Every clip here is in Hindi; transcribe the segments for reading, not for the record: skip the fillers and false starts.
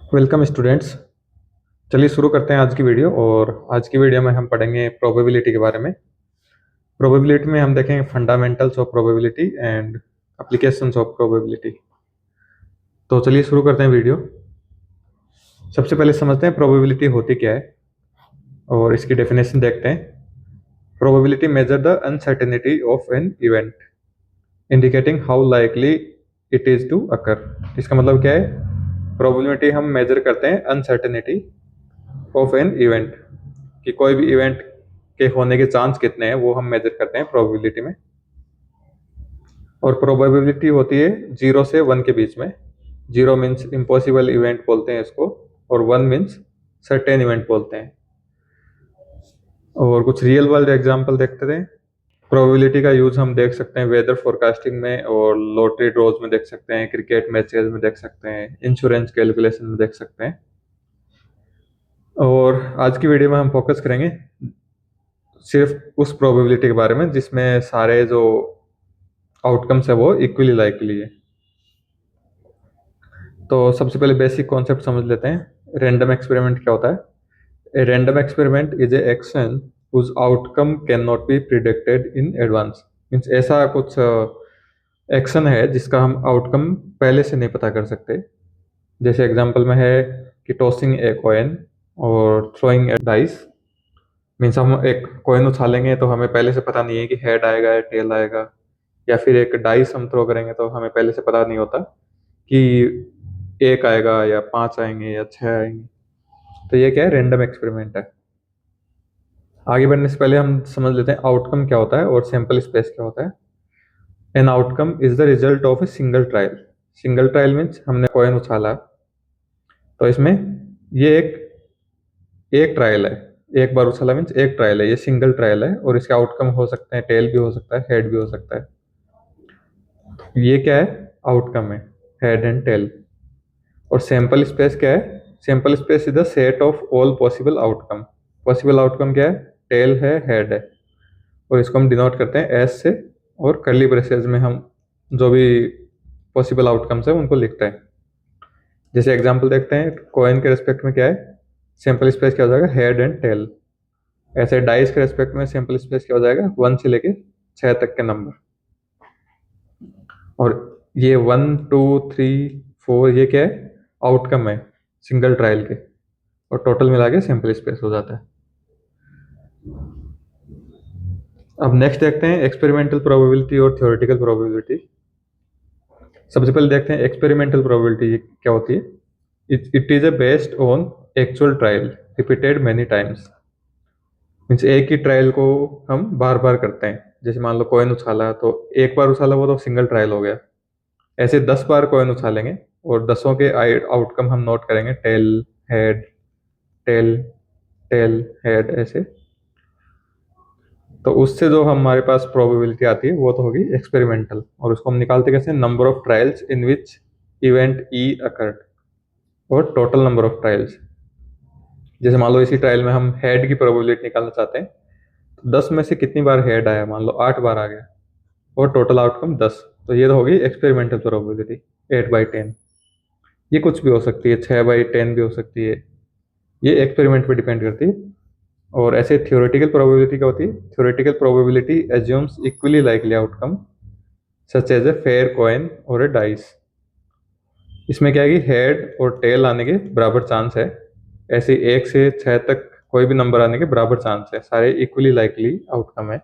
Welcome students. चलिए शुरू करते हैं आज की वीडियो। और आज की वीडियो में हम पढ़ेंगे प्रोबेबिलिटी के बारे में। प्रोबेबिलिटी में हम देखेंगे fundamentals of probability and applications of probability. तो चलिए शुरू करते हैं वीडियो। सबसे पहले समझते हैं प्रोबेबिलिटी होती क्या है और इसकी डेफिनेशन देखते हैं। Probability measure the uncertainty of an event indicating how likely it is to occur. इसका मतलब क्या है? प्रोबेबिलिटी हम मेजर करते हैं अनसर्टेनिटी ऑफ एन इवेंट, कि कोई भी इवेंट के होने के चांस कितने हैं वो हम मेजर करते हैं प्रोबेबिलिटी में। और प्रोबेबिलिटी होती है 0 से 1 के बीच में। 0 मीन्स इम्पॉसिबल इवेंट बोलते हैं इसको, और 1 मीन्स सर्टेन इवेंट बोलते हैं। और कुछ रियल वर्ल्ड एग्जांपल देखते थे। प्रोबेबिलिटी का यूज हम देख सकते हैं वेदर फोरकास्टिंग में, और लॉटरी ड्रॉज में देख सकते हैं, क्रिकेट मैचेस में देख सकते हैं, इंश्योरेंस कैलकुलेशन में देख सकते हैं। और आज की वीडियो में हम फोकस करेंगे सिर्फ उस प्रोबेबिलिटी के बारे में जिसमें सारे जो आउटकम्स है वो इक्वली लाइकली है। तो सबसे पहले बेसिक कॉन्सेप्ट समझ लेते हैं। रैंडम एक्सपेरिमेंट क्या होता है? A random experiment is a action whose outcome cannot be predicted in advance। Means ऐसा कुछ एक्शन है जिसका हम आउटकम पहले से नहीं पता कर सकते। जैसे एग्जांपल में है कि टॉसिंग ए कॉइन और थ्रोइंग ए डाइस। मीन्स हम एक कॉइन उछालेंगे तो हमें पहले से पता नहीं है कि हेड आएगा या टेल आएगा, या फिर एक डाइस हम थ्रो करेंगे तो हमें पहले से पता नहीं होता कि 1 आएगा या 5 आएंगे या 6 आएंगे। तो ये क्या है? रैंडम एक्सपेरिमेंट है। आगे बढ़ने से पहले हम समझ लेते हैं आउटकम क्या होता है और सैंपल स्पेस क्या होता है। An outcome is the result of a single trial. Single trial means हमने कॉइन उछाला, तो इसमें ये एक ट्रायल है। एक बार उछाला मीन्स एक ट्रायल है, ये सिंगल ट्रायल है, और इसके आउटकम हो सकते हैं टेल भी हो सकता है, हेड भी हो सकता है। ये क्या है? आउटकम है, हेड एंड टेल। और सैंपल स्पेस क्या है? Sample space is the set of all possible outcome. Possible outcome क्या है? टेल है, हेड है, और इसको हम डिनोट करते हैं एस से, और कर्ली ब्रेसेस में हम जो भी पॉसिबल आउटकम्स है उनको लिखते हैं। जैसे एग्जांपल देखते हैं, कॉइन के रेस्पेक्ट में क्या है? सैंपल स्पेस क्या हो जाएगा? Head and tail. ऐसे डाइस के रेस्पेक्ट में सैंपल स्पेस क्या हो जाएगा? 1 से लेके 6 तक के नंबर। और ये 1 2 3 4 ये क्या है? आउटकम है सिंगल ट्रायल के, और टोटल मिला के सैंपल स्पेस हो जाता है। अब नेक्स्ट देखते हैं एक्सपेरिमेंटल प्रोबेबिलिटी और थ्योरेटिकल प्रोबेबिलिटी। सबसे पहले देखते हैं एक्सपेरिमेंटल प्रोबेबिलिटी क्या होती है। It is a based on actual trial repeated many times. Means एक ही ट्रायल को हम बार बार करते हैं। जैसे मान लो कॉइन उछाला, तो एक बार उछाला वो तो सिंगल ट्रायल हो गया। ऐसे 10 बार कॉइन उछालेंगे और 10 के आउटकम हम नोट करेंगे, tail head tail tail head ऐसे। तो उससे जो हमारे पास प्रोबेबिलिटी आती है वो तो होगी एक्सपेरिमेंटल। और उसको हम निकालते कैसे? Number of trials in which event E occurred, और टोटल नंबर ऑफ ट्रायल्स। जैसे मान लो इसी ट्रायल में हम हेड की प्रोबेबिलिटी निकालना चाहते हैं, तो 10 में से कितनी बार हेड आया? मान लो 8 बार आ गया, और टोटल आउटकम 10। तो ये तो होगी एक्सपेरिमेंटल प्रोबेबिलिटी 8/10। ये कुछ भी हो सकती है, 6/10 भी हो सकती है, ये एक्सपेरिमेंट पे डिपेंड करती है। और ऐसे थ्योरेटिकल प्रोबेबिलिटी क्या होती है? Theoretical probability assumes equally likely outcome such as a fair coin और ए डाइस। इसमें क्या है कि हेड और टेल आने के बराबर चांस है। ऐसे 1 से 6 तक कोई भी नंबर आने के बराबर चांस है, सारे इक्वली लाइकली आउटकम है।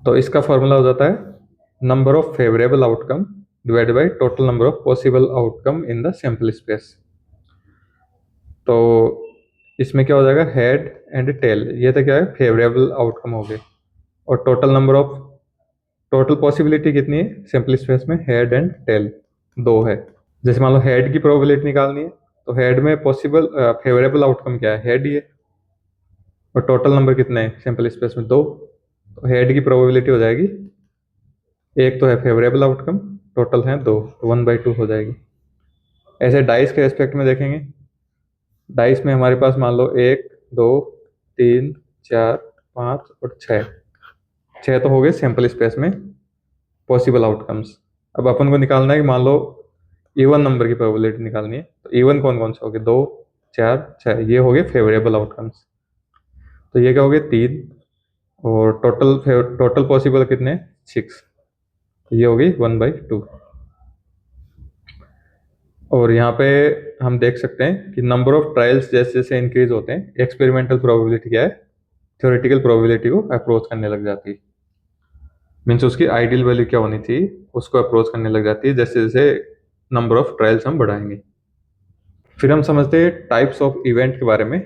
तो इसका फॉर्मूला हो जाता है number of favourable outcome divide by total number of possible outcome in the sample space. तो इसमें क्या हो जाएगा? हेड एंड टेल, ये तो क्या है? फेवरेबल आउटकम हो गए। और टोटल पॉसिबिलिटी कितनी है सैंपल स्पेस में? हेड एंड टेल 2 है। जैसे मान लो हेड की प्रोबेबिलिटी निकालनी है, तो हेड में पॉसिबल फेवरेबल आउटकम क्या है? हेड ही है। और टोटल नंबर कितने हैं सैंपल स्पेस में? 2। तो हेड की प्रोबेबिलिटी हो जाएगी, एक तो है फेवरेबल आउटकम, टोटल है 2, तो 1/2 हो जाएगी। ऐसे डाइस के रेस्पेक्ट में देखेंगे, डाइस में हमारे पास मान लो 1 2 3 4 5 और 6 तो हो गए सैंपल स्पेस में पॉसिबल आउटकम्स। अब अपन को निकालना है कि मान लो इवन नंबर की प्रोबेबिलिटी निकालनी है। तो इवन कौन कौन से हो गए, 2, 4, 6, ये हो गए फेवरेबल आउटकम्स। तो ये क्या हो गए, 3, और टोटल पॉसिबल कितने, 6। तो ये हो गई 1/2। और यहाँ पे हम देख सकते हैं कि नंबर ऑफ ट्रायल्स जैसे जैसे इंक्रीज होते हैं, एक्सपेरिमेंटल प्रोबेबिलिटी क्या है, थ्योरेटिकल प्रोबेबिलिटी को अप्रोच करने लग जाती है। मीन्स उसकी आइडियल वैल्यू क्या होनी चाहिए, उसको अप्रोच करने लग जाती है जैसे जैसे नंबर ऑफ ट्रायल्स हम बढ़ाएंगे। फिर हम समझते हैं टाइप्स ऑफ इवेंट के बारे में।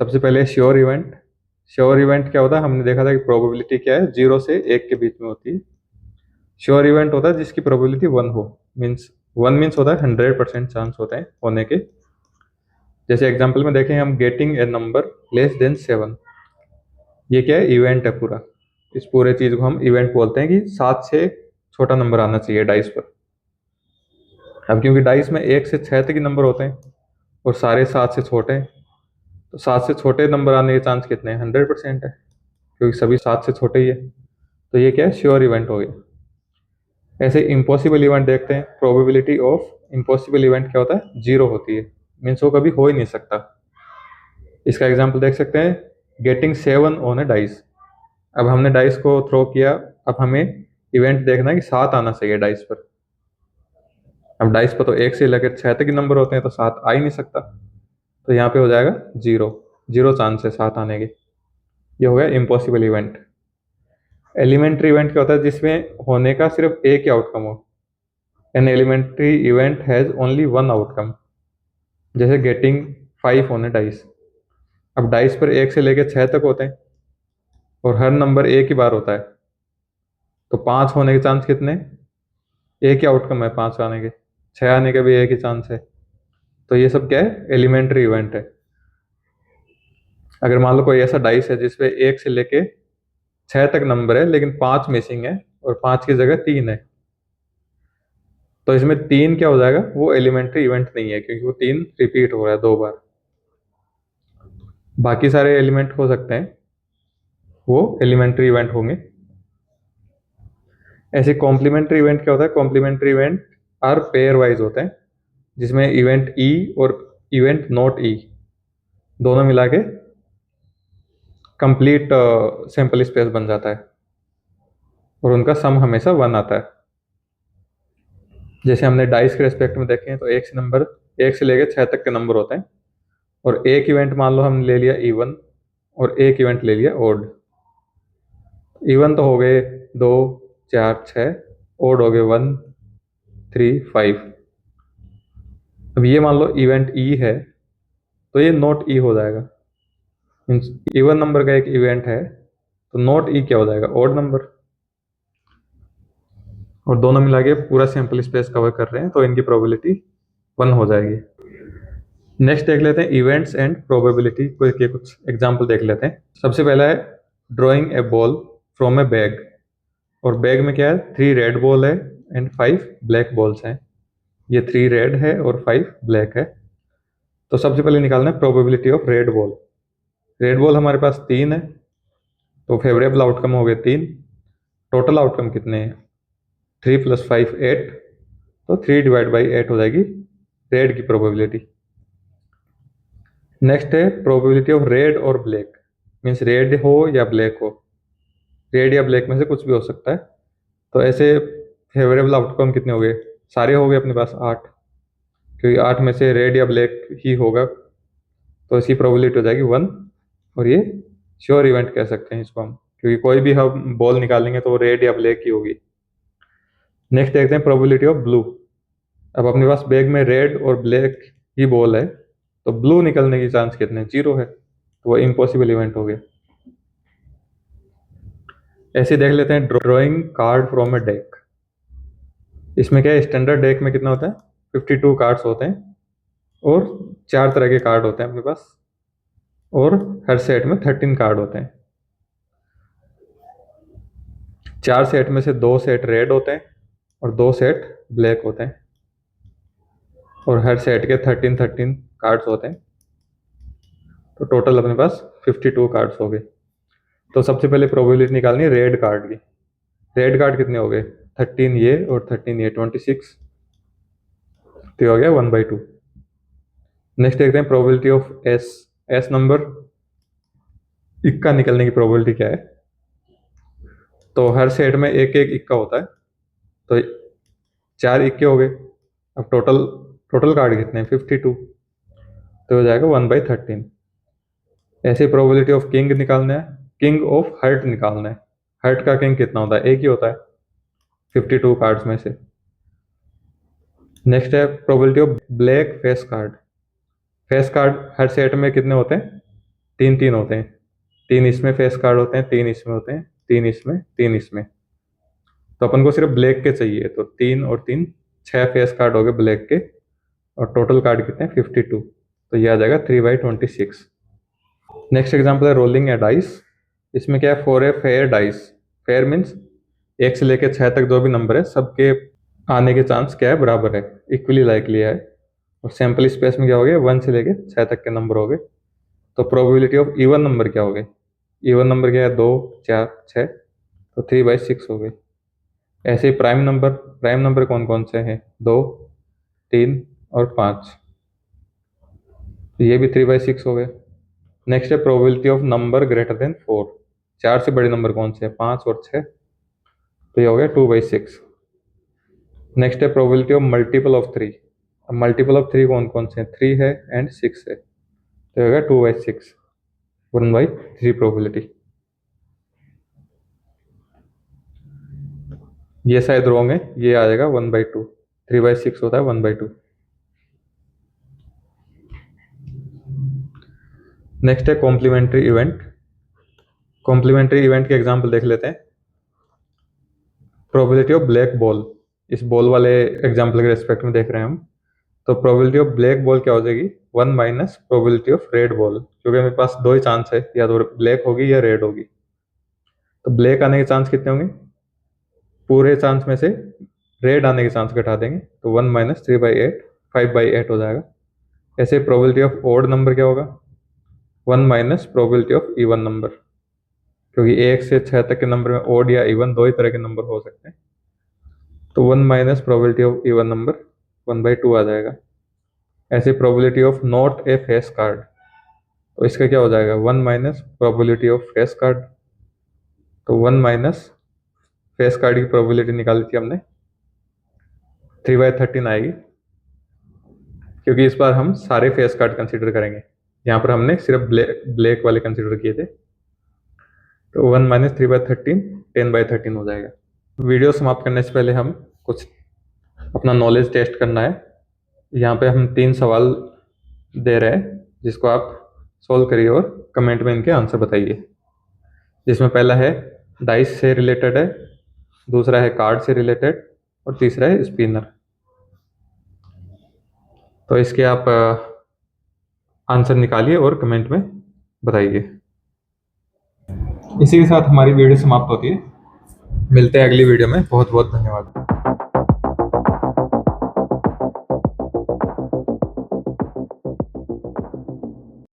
सबसे पहले श्योर इवेंट। श्योर इवेंट क्या होता है, हमने देखा था कि प्रोबेबिलिटी क्या है, 0 से 1 के बीच में होती है। श्योर इवेंट होता है जिसकी प्रोबेबिलिटी 1 हो। मीन्स 1 मीन्स होता है 100% चांस होते हैं होने के। जैसे एग्जाम्पल में देखें हम, getting a number less than 7, ये क्या है, इवेंट है पूरा। इस पूरे चीज को हम इवेंट बोलते हैं कि 7 से छोटा नंबर आना चाहिए डाइस पर। अब क्योंकि डाइस में 1 से 6 तक ही नंबर होते हैं और सारे 7 से छोटे हैं, तो 7 से छोटे नंबर आने के चांस कितने हैं, 100% है, क्योंकि सभी 7 से छोटे ही है। तो ये क्या है, श्योर इवेंट हो गया। ऐसे इम्पॉसिबल इवेंट देखते हैं। प्रोबेबिलिटी ऑफ इम्पॉसिबल इवेंट क्या होता है, 0 होती है। मीन्स वो कभी हो ही नहीं सकता। इसका एग्जाम्पल देख सकते हैं, गेटिंग 7 ऑन ए डाइस। अब हमने डाइस को थ्रो किया, अब हमें इवेंट देखना है कि 7 आना चाहिए डाइस पर। अब डाइस पर तो 1 से लेकर 6 तक ही नंबर होते हैं, तो 7 आ ही नहीं सकता। तो यहाँ पे हो जाएगा 0, 0 चांस है 7 आने के। ये हो गया इम्पॉसिबल इवेंट। एलिमेंट्री इवेंट क्या होता है, जिसमें होने का सिर्फ एक ही आउटकम हो। An elementary event has only one outcome. जैसे गेटिंग 5 ऑन ए डाइस। अब डाइस पर 1 से लेकर 6 तक होते हैं और हर नंबर एक ही बार होता है, तो 5 होने के चांस कितने, एक ही आउटकम है 5 आने के, 6 आने के भी एक ही चांस है। तो ये सब क्या है, एलिमेंट्री इवेंट है। अगर मान लो कोई ऐसा डाइस है जिसपे 1 से लेके 6 तक नंबर है लेकिन 5 मिसिंग है और 5 की जगह 3 है, तो इसमें 3 क्या हो जाएगा, वो एलिमेंट्री इवेंट नहीं है, क्योंकि वो 3 रिपीट हो रहा है 2 बार। बाकी सारे एलिमेंट हो सकते हैं, वो एलिमेंट्री इवेंट होंगे। ऐसे कॉम्प्लीमेंट्री इवेंट क्या होता है, complementary event are pairwise होते हैं, जिसमें इवेंट ई और इवेंट नॉट ई दोनों मिला के कंप्लीट सैंपल स्पेस बन जाता है और उनका सम हमेशा 1 आता है। जैसे हमने डाइस के रेस्पेक्ट में देखे हैं, तो 1 से लेकर 6 तक के नंबर होते हैं और एक इवेंट मान लो हमने ले लिया इवन और एक इवेंट ले लिया ओड। इवन तो हो गए 2, 4, 6, ओड हो गए 1, 3, 5। अब ये मान लो इवेंट ई है, तो ये नॉट ई हो जाएगा। मीन्स इवन नंबर का एक इवेंट है, तो नॉट ई क्या हो जाएगा, ओड नंबर। और दोनों मिला के पूरा सैंपल स्पेस कवर कर रहे हैं, तो इनकी प्रोबेबिलिटी 1 हो जाएगी। नेक्स्ट देख लेते हैं इवेंट्स एंड प्रोबेबिलिटी के कुछ एग्जाम्पल देख लेते हैं। सबसे पहला है drawing a ball from A bag. और बैग में क्या है, 3 रेड बॉल है एंड 5 ब्लैक बॉल्स हैं। ये 3 रेड है और 5 ब्लैक है। तो सबसे पहले निकालना है probability of red ball. Red ball हमारे पास 3 है, तो फेवरेबल आउटकम हो गए 3। टोटल आउटकम कितने हैं, 3 + 5 8, तो 3/8 हो जाएगी रेड की प्रोबेबिलिटी। नेक्स्ट है प्रोबेबिलिटी ऑफ रेड और ब्लैक। मीन्स रेड हो या ब्लैक हो, रेड या ब्लैक में से कुछ भी हो सकता है। तो ऐसे फेवरेबल आउटकम कितने हो गए, सारे हो गए अपने पास 8, क्योंकि 8 में से रेड या ब्लैक ही होगा, तो इसकी प्रोबेबिलिटी हो जाएगी 1। और ये श्योर इवेंट कह सकते हैं इसको हम, क्योंकि कोई भी हम बॉल निकालेंगे तो वो रेड या ब्लैक ही होगी। नेक्स्ट देखते हैं प्रोबेबिलिटी ऑफ ब्लू। अब अपने पास बैग में रेड और ब्लैक ही बॉल है, तो ब्लू निकलने की चांस कितने, 0 है, तो वो इम्पॉसिबल इवेंट हो गया। ऐसे देख लेते हैं drawing card from A deck. इसमें क्या है, स्टैंडर्ड डेक में कितना होता है, 52 कार्ड्स होते हैं और 4 तरह के कार्ड होते हैं अपने पास, और हर सेट में 13 कार्ड होते हैं। 4 सेट में से 2 सेट रेड होते हैं और 2 सेट ब्लैक होते हैं, और हर सेट के 13 कार्ड्स होते हैं। तो टोटल अपने पास 52 कार्ड्स हो गए। तो सबसे पहले प्रोबेबिलिटी निकालनी है रेड कार्ड की। रेड कार्ड कितने हो गए, 13 ये और 13 ये, 26। तो ये हो गया 1/2। नेक्स्ट देखते हैं प्रोबेबिलिटी ऑफ एस नंबर इक्का निकलने की प्रोबेबिलिटी क्या है। तो हर सेट में एक एक इक्का होता है, तो 4 इक्के हो गए। अब टोटल टोटल कार्ड कितने हैं 52, तो हो जाएगा 1/13। ऐसे प्रोबेबिलिटी ऑफ किंग निकालना है, किंग ऑफ हर्ट निकालना है। हर्ट का किंग कितना होता है, एक ही होता है 52 कार्ड्स में से। नेक्स्ट है probability of black face card. Face card her set में कितने होते हैं, 3 होते हैं। 3 इसमें फेस कार्ड होते हैं, 3 इसमें होते हैं, 3 इसमें, 3 इसमें। तो अपन को सिर्फ ब्लैक के चाहिए, तो 3 और 3 6 फेस कार्ड हो गए ब्लैक के, और टोटल कार्ड कितने हैं 52, तो ये आ जाएगा 3/26। नेक्स्ट एग्जाम्पल है रोलिंग ए डाइस। इसमें क्या है, 4 a fair dice. Fair means 1 से लेकर 6 तक जो भी नंबर है सबके आने के चांस क्या है, बराबर है, इक्वली लाइकली है। और सैम्पल स्पेस में क्या हो गया, 1 से लेकर 6 तक के नंबर हो गए। तो प्रोबेबिलिटी ऑफ इवन नंबर क्या हो गए, इवन नंबर क्या है 2 4 6, तो 3/6 हो गए। ऐसे ही प्राइम नंबर कौन कौन से हैं, 2 3 और 5, तो ये भी 3/6 हो गए। नेक्स्ट है probability of number greater than 4। 4 से बड़े नंबर कौन से हैं, 5 और 6, तो ये हो गया 2/6। नेक्स्ट है प्रोबेबिलिटी ऑफ मल्टीपल ऑफ 3। अब मल्टीपल ऑफ 3 कौन कौन से हैं, 3 है एंड 6 है, तो ये हो गया 2/6, 1/3 प्रोबेबिलिटी। ये शायद रॉन्ग है, ये आ जाएगा 1/2। 3/6 होता है 1/2। नेक्स्ट है कॉम्प्लीमेंट्री इवेंट। कॉम्प्लीमेंट्री इवेंट के एग्जाम्पल देख लेते हैं। प्रोबेबिलिटी ऑफ ब्लैक बॉल, इस बॉल वाले एग्जाम्पल के रेस्पेक्ट में देख रहे हैं हम। तो प्रोबेबिलिटी ऑफ ब्लैक बॉल क्या हो जाएगी, 1 minus probability of red ball, क्योंकि मेरे पास 2 ही चांस है, या तो ब्लैक होगी या रेड होगी। तो ब्लैक आने के चांस कितने होंगे, पूरे चांस में से रेड आने के चांस घटा देंगे, तो 1 माइनस 3/8, 5/8 हो जाएगा। ऐसे प्रोबेबिलिटी ऑफ ओड नंबर क्या होगा, 1 minus probability of even number, क्योंकि 1 से 6 तक के नंबर में ओड या इवन 2 ही तरह के नंबर हो सकते हैं। तो 1 minus probability of even number 1/2 आ जाएगा। ऐसे probability of not a face card, तो इसका क्या हो जाएगा, 1 minus probability of face card. तो 1 माइनस फेस कार्ड की प्रोबेबिलिटी निकाली थी हमने, 3/13 आएगी, क्योंकि इस बार हम सारे फेस कार्ड कंसिडर करेंगे, यहाँ पर हमने सिर्फ ब्लैक वाले कंसिडर किए थे। तो 1 माइनस 3/13 10/13 हो जाएगा। वीडियो समाप्त करने से पहले हम कुछ अपना नॉलेज टेस्ट करना है। यहाँ पे हम 3 सवाल दे रहे हैं, जिसको आप सॉल्व करिए और कमेंट में इनके आंसर बताइए। जिसमें पहला है डाइस से रिलेटेड है, दूसरा है कार्ड से रिलेटेड, और तीसरा है स्पिनर। तो इसके आप आंसर निकालिए और कमेंट में बताइए। इसी के साथ हमारी वीडियो समाप्त होती है। मिलते हैं अगली वीडियो में। बहुत बहुत धन्यवाद।